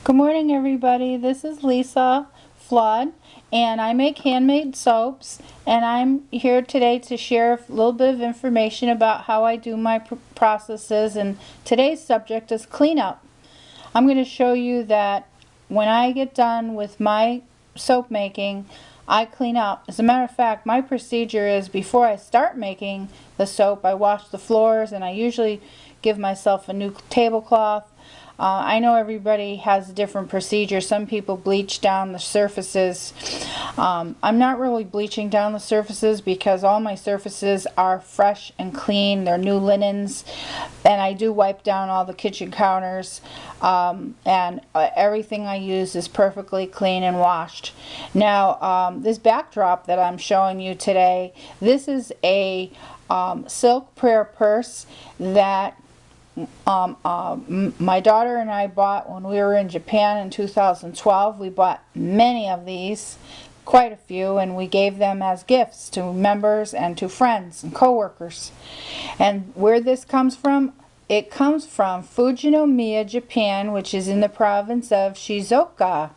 Good morning, everybody. This is Lisa Flood, and I make handmade soaps, and I'm here today to share a little bit of information about how I do my processes, and today's subject is cleanup. I'm going to show you that when I get done with my soap making, I clean up. As a matter of fact, my procedure is before I start making the soap, I wash the floors, and I usually give myself a new tablecloth. I know everybody has a different procedure. Some people bleach down the surfaces. I'm not really bleaching down the surfaces because all my surfaces are fresh and clean. They're new linens, and I do wipe down all the kitchen counters, and everything I use is perfectly clean and washed. Now, this backdrop that I'm showing you today, this is a silk prayer purse that my daughter and I bought when we were in Japan in 2012. We bought many of these, quite a few, and we gave them as gifts to members and to friends and co-workers. And where this comes from, it comes from Fujinomiya, Japan, which is in the province of Shizuoka.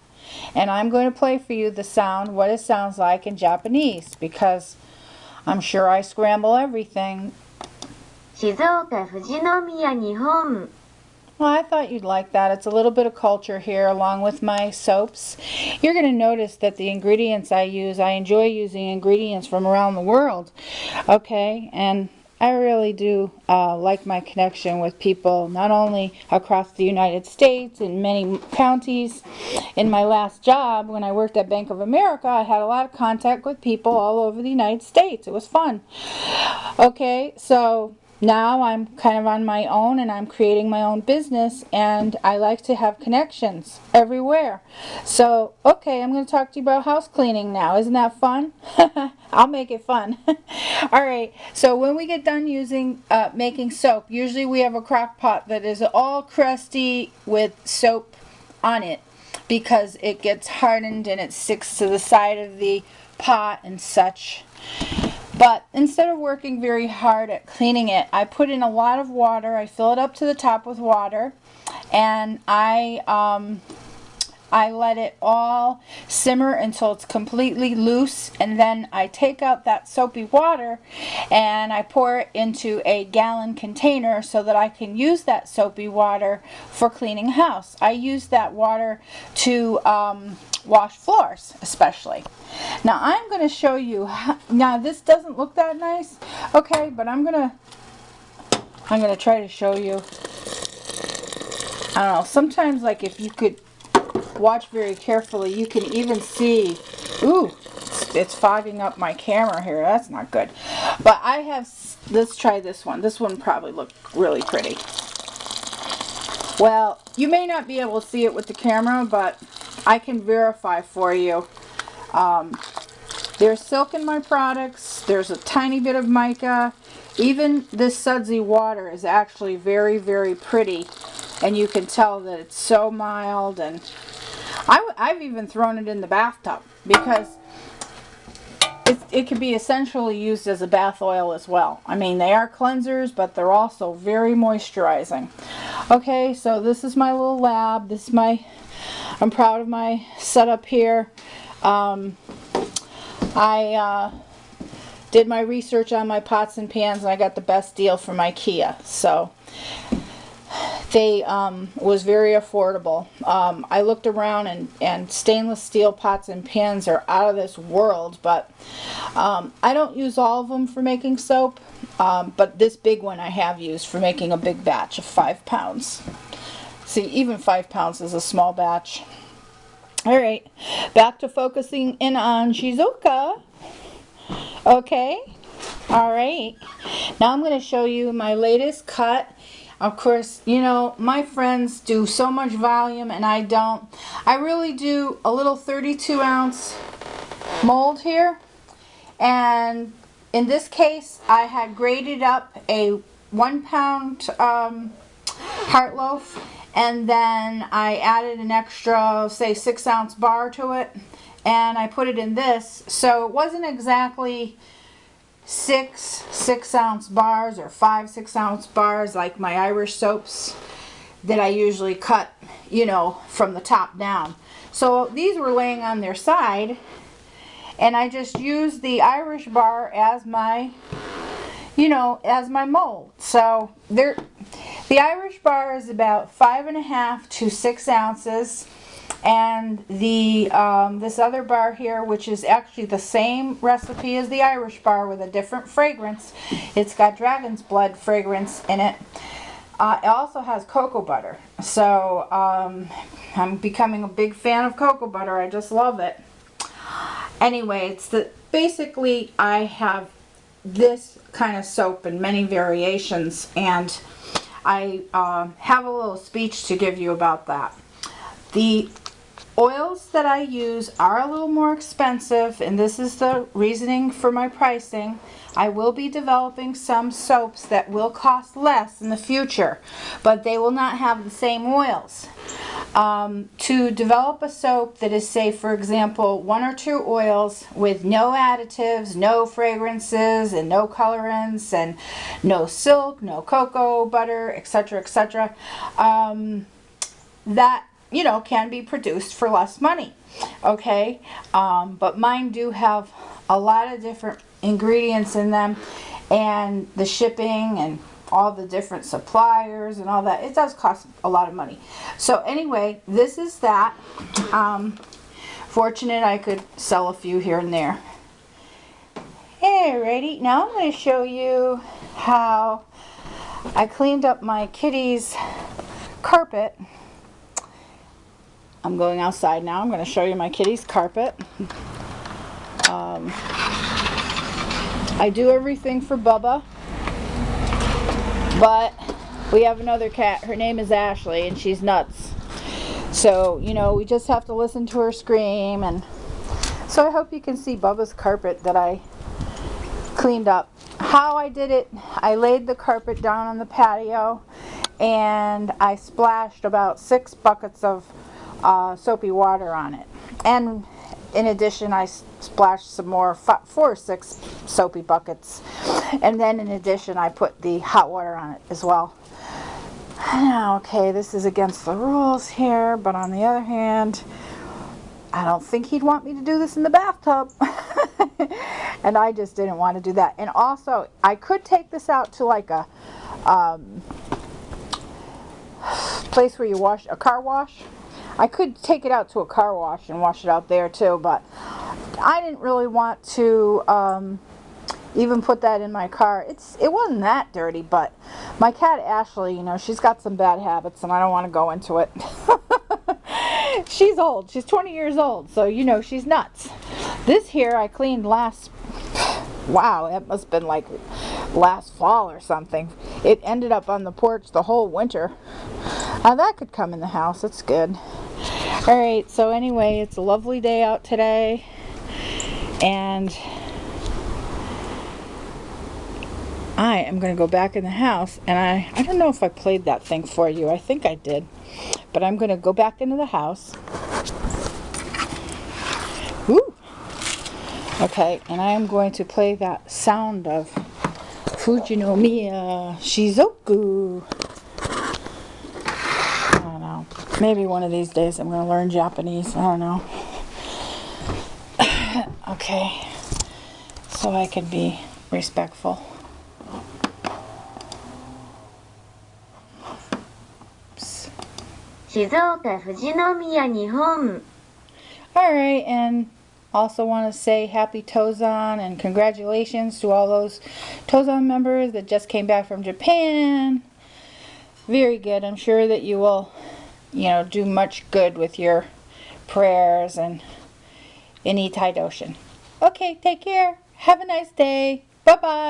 And I'm going to play for you the sound, what it sounds like in Japanese, because I'm sure I scramble everything. 静岡富士宮日本 Well, I thought you'd like that. It's a little bit of culture here along with my soaps. You're going to notice that the ingredients I use, I enjoy using ingredients from around the world. Okay, and I really do like my connection with people, not only across the United States, in many counties. In my last job, when I worked at Bank of America, I had a lot of contact with people all over the United States. It was fun. Okay, so now I'm kind of on my own and I'm creating my own business, and I like to have connections everywhere. So, okay, I'm going to talk to you about house cleaning now. Isn't that fun? I'll make it fun. Alright, so when we get done making soap, usually we have a crock pot that is all crusty with soap on it because it gets hardened and it sticks to the side of the pot and such. But instead of working very hard at cleaning it, I put in a lot of water. I fill it up to the top with water, and I let it all simmer until it's completely loose, and then I take out that soapy water and I pour it into a gallon container so that I can use that soapy water for cleaning house. I use that water to wash floors especially. Now I'm going to show you now this doesn't look that nice, okay, but I'm going to try to show you. I don't know, sometimes, like, if you could watch very carefully, you can even see, ooh, it's fogging up my camera here. That's not good. But I have, let's try this one. This one probably looked really pretty. Well, you may not be able to see it with the camera, but I can verify for you. There's silk in my products. There's a tiny bit of mica. Even this sudsy water is actually very, very pretty. And you can tell that it's so mild, and I've even thrown it in the bathtub because it can be essentially used as a bath oil as well. I mean, they are cleansers, but they're also very moisturizing. Okay, so this is my little lab. I'm proud of my setup here. I did my research on my pots and pans, and I got the best deal from IKEA. So they was very affordable. I looked around, and stainless steel pots and pans are out of this world, but I don't use all of them for making soap, but this big one I have used for making a big batch of 5 pounds. See, even 5 pounds is a small batch. Alright, back to focusing in on Shizuoka. Okay, alright, now I'm going to show you my latest cut. Of course, you know, my friends do so much volume and I don't. I really do a little 32 ounce mold here. And in this case, I had grated up a 1 pound heart loaf. And then I added an extra, say, 6 ounce bar to it. And I put it in this. So it wasn't exactly 6 6-ounce bars or 5 6-ounce bars like my Irish soaps. that I usually cut, you know, from the top down. So these were laying on their side, and I just used the Irish bar as my, you know, as my mold. So the Irish bar is about 5.5 to 6 ounces. And the this other bar here, which is actually the same recipe as the Irish bar with a different fragrance. It's got dragon's blood fragrance in it. It also has cocoa butter. So I'm becoming a big fan of cocoa butter. I just love it. Anyway, basically I have this kind of soap in many variations, and I have a little speech to give you about that. The oils that I use are a little more expensive, and this is the reasoning for my pricing. I will be developing some soaps that will cost less in the future, but they will not have the same oils. To develop a soap that is, say, for example, 1 or 2 oils with no additives, no fragrances, and no colorants, and no silk, no cocoa butter, etc., etc., that, you know, can be produced for less money. Okay, but mine do have a lot of different ingredients in them, and the shipping and all the different suppliers and all that, it does cost a lot of money. So anyway, this is that. Fortunate I could sell a few here and there. Alrighty, now I'm going to show you how I cleaned up my kitty's carpet. I'm going outside now. I'm going to show you my kitty's carpet. I do everything for Bubba, but we have another cat. Her name is Ashley, and she's nuts. So, you know, we just have to listen to her scream. And so I hope you can see Bubba's carpet that I cleaned up. How I did it, I laid the carpet down on the patio, and I splashed about 6 buckets of soapy water on it. And in addition, I splashed some more, 4 or 6 soapy buckets. And then in addition, I put the hot water on it as well. Okay, this is against the rules here, but on the other hand, I don't think he'd want me to do this in the bathtub. And I just didn't want to do that. And also, I could take this out to like a place where you wash, a car wash. I could take it out to a car wash and wash it out there too, but I didn't really want to even put that in my car. It wasn't that dirty, but my cat Ashley, you know, she's got some bad habits, and I don't want to go into it. She's old. She's 20 years old, so you know she's nuts. This here I cleaned last, wow, that must have been like last fall or something. It ended up on the porch the whole winter. Now that could come in the house. It's good. Alright, so anyway, it's a lovely day out today, and I am going to go back in the house, and I don't know if I played that thing for you. I think I did. But I'm going to go back into the house. Woo! Okay, and I am going to play that sound of Fujinomiya Shizoku. I don't know. Maybe one of these days I'm going to learn Japanese. I don't know. Okay. So I can be respectful. Oops. 静岡富士宮日本 Alright, and also want to say happy Tozan and congratulations to all those Tozan members that just came back from Japan. Very good. I'm sure that you will, you know, do much good with your prayers and in Itai Doshin. Okay, take care. Have a nice day. Bye-bye.